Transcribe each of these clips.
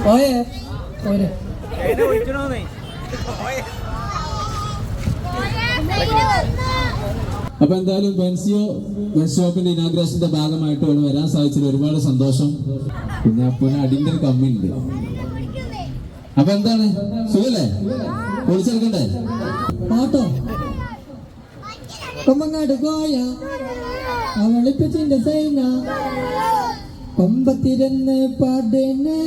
പോയേ പോരെ. അപ്പൊ എന്തായാലും ബെൻസിയോ ഷോപ്പിന്റെ ഇനാഗ്രേഷന്റെ ഭാഗമായിട്ട് ഇവിടെ വരാൻ സാധിച്ചതിൽ ഒരുപാട് സന്തോഷം. പിന്നെ അടിന്റെ ഒരു കമ്മി ഉണ്ട്. അപ്പൊ എന്താണ് സുഖല്ലേ? പൊളിച്ചെടുക്കണ്ടേ പാട്ടോ? കൊമ്പങ്ങാട് കോയ അവളിപ്പിച്ചിന്റെ സൈന കൊമ്പത്തിരുന്ന് പാടേന്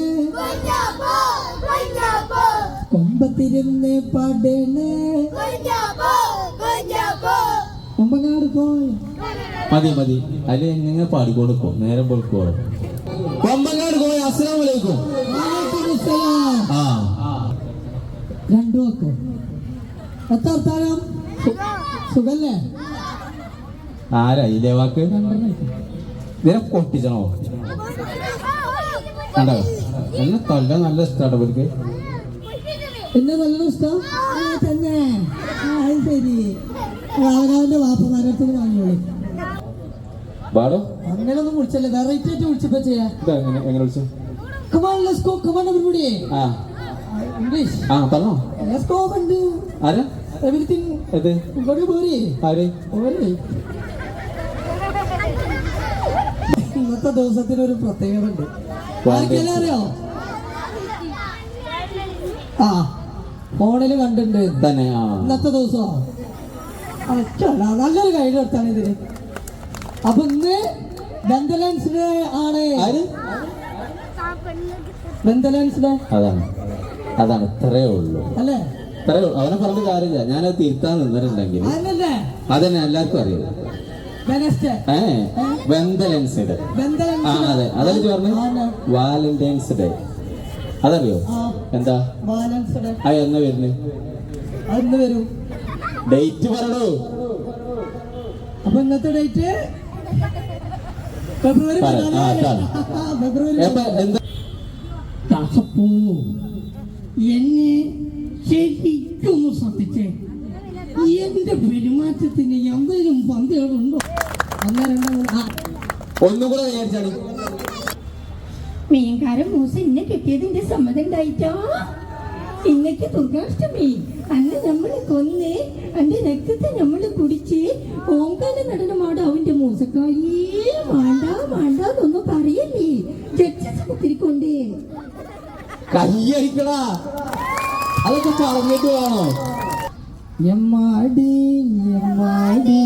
കൊമ്പത്തിരുന്ന് പാടേന് കൊമ്പങ്ങാട് കോയ. മതി മതി അല്ലെ നിങ്ങൾ പാടിക്കൊടുക്കോ നേരം പൊളിക്കോളൂ. കൊമ്പങ്ങാട് കോയ. അസ്സലാമു അലൈക്കും. ആ രണ്ടു വെക്കോ. എത്താർത്താനം സുഖല്ലേ? ആരാ ഇല്ലേ വാക്ക്? ഇതിനെ പൊട്ടിച്ചണോ? കണ്ടോ എന്നെ തല്ല നല്ല ഇഷ്ടമാണ് ഇവർക്ക്. എന്നെ നല്ല ഇഷ്ടം തന്നെ. അത് ശരി. അവനവന്റെ വാപ്പമാരത്തിന് വാങ്ങിയോളൂ. അങ്ങനെയൊന്നും വിളിച്ചല്ലേ, വെറൈറ്റി ആയിട്ട് വിളിച്ചപ്പോ ചെയ്യാ. എങ്ങനെ വിളിച്ചു? Come on, let's go. Come on, everybody. English. പറഞ്ഞോ. Let's go, and ആരാ everything. ഇത് ഇങ്ങോട്ട് പോരി. ആര്? ഇന്നത്തെ ദിവസത്തിനൊരു പ്രത്യേകത ഉണ്ട്. ആർക്കെല്ലാം അറിയോ? ഫോണില് കണ്ടിട്ടുണ്ട് തന്നെ. ഇന്നത്തെ ദിവസം നല്ലൊരു കൈ കൊടുത്താണ് ഇതിന്. അപ്പൊ ഇന്ന് ബെന്തലൻസ് ഡേ ആണ്. ബെന്തലൻസ് ഡേ അതാണ് ഇത്രയേ ഉള്ളൂ അല്ലേ? ഇത്രയേ ഉള്ളൂ. അവനെ പറഞ്ഞ കാര്യമില്ല. ഞാനത് തിരുത്താൻ നിന്നിട്ടുണ്ടെങ്കിൽ അതന്നെ എല്ലാവർക്കും അറിയാം. Valentine's day. അതെ അതല്ലേ പറഞ്ഞു. വാലന്റൈൻസ് ഡേ അതറിയോ? എന്താ എന്നാ വരുന്നത്? വരും. ഡേറ്റ് പറയണോ? അപ്പൊ ഇന്നത്തെ ഡേറ്റ് ഫെബ്രുവരി. എന്നെ ശരിക്കൊന്ന് ശ്രദ്ധിച്ചേ. എന്റെ പെരുമാറ്റത്തിന് എന്തെങ്കിലും പന്തികളുണ്ടോ? ഒന്നും കൂടെ വിചാരിച്ചാണ്. മീൻകാരൻ മൂസ ഇന്നെ കിട്ടിയതിന്റെ സമ്മതം ഉണ്ടായിട്ടോ. ഇന്നത്തെ ദുർഗാഷ്ടമി അന്ന് നമ്മള് കൊന്ന് അന്റെ രക്തത്തെ നമ്മള് കുടിച്ച് ഓങ്കാല നടനമാട് അവന്റെ മൂസക്കായേ വേണ്ടാന്നൊന്നും പറയല്ലേ. ജഡ്ജസ് കുത്തിരിക്കൊണ്ടേ കയ്യടിക്കടാ. അതൊക്കെ പറഞ്ഞിട്ട് വേണോ? എമ്മാടി എമ്മാടി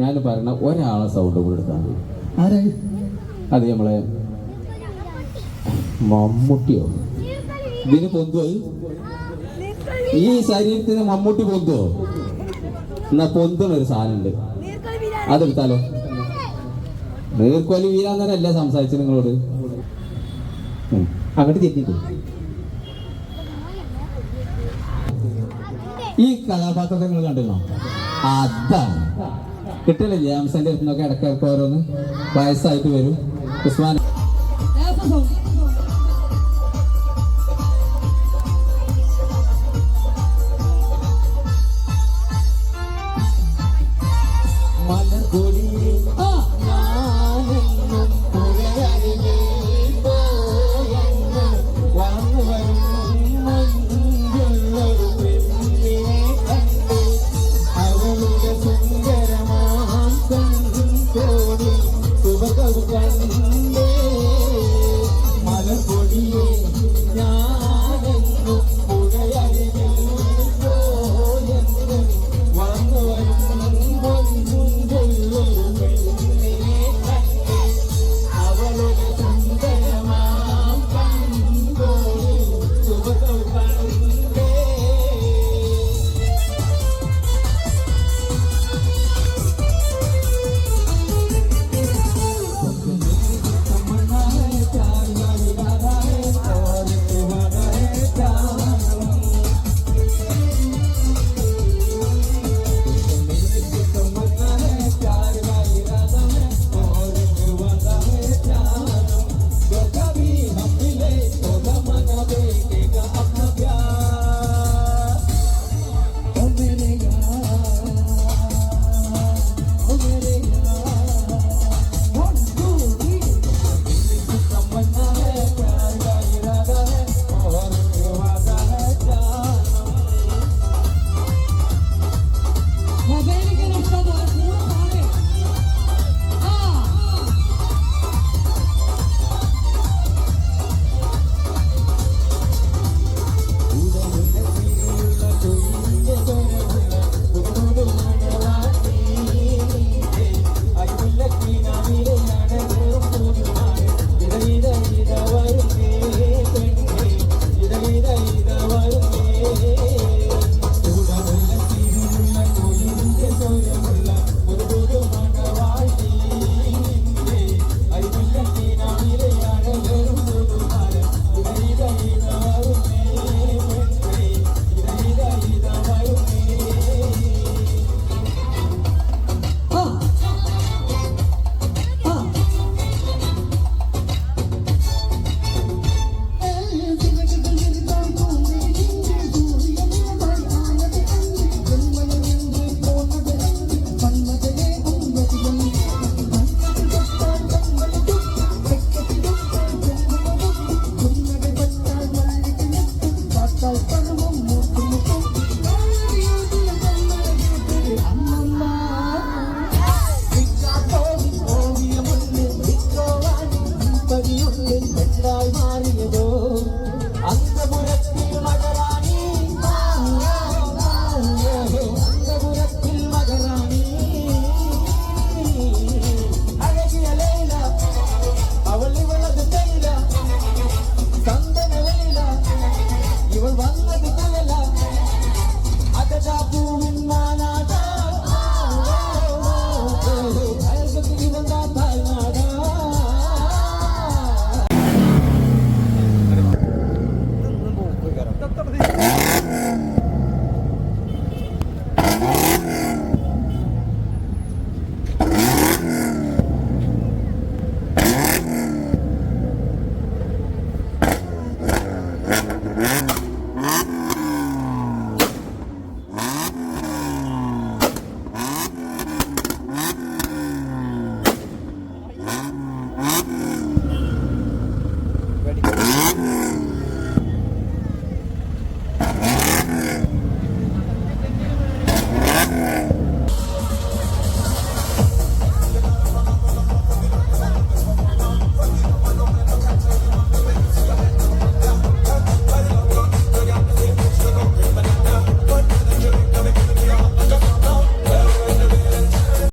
ഞാൻ പറഞ്ഞ ഒരാളെ സൗണ്ട് കൂടെ എടുത്താൽ അത് നമ്മളെ മമ്മൂട്ടിയോ? ഇതിന് പൊന്തുവോ? ഈ ശരീരത്തിന് മമ്മൂട്ടി പൊന്തുവോ? എന്നാ പൊന്തുന്നൊരു സാധനമുണ്ട്, അതെടുത്താലോ? നീർക്കോലി വീരാന്നല്ല സംസാരിച്ചു നിങ്ങളോട്. അങ്ങോട്ട് തെറ്റിട്ടു. ഈ കഥാപാത്രത്തെ നിങ്ങൾ കണ്ടിരുന്നോ? അതാണ് കിട്ടില്ല. ജാംസന്റെ അടുത്തൊക്കെ ഇടയ്ക്കിടയ്ക്ക് ഓരോന്ന് വയസ്സായിട്ട് വരും. ഉസ്മാൻ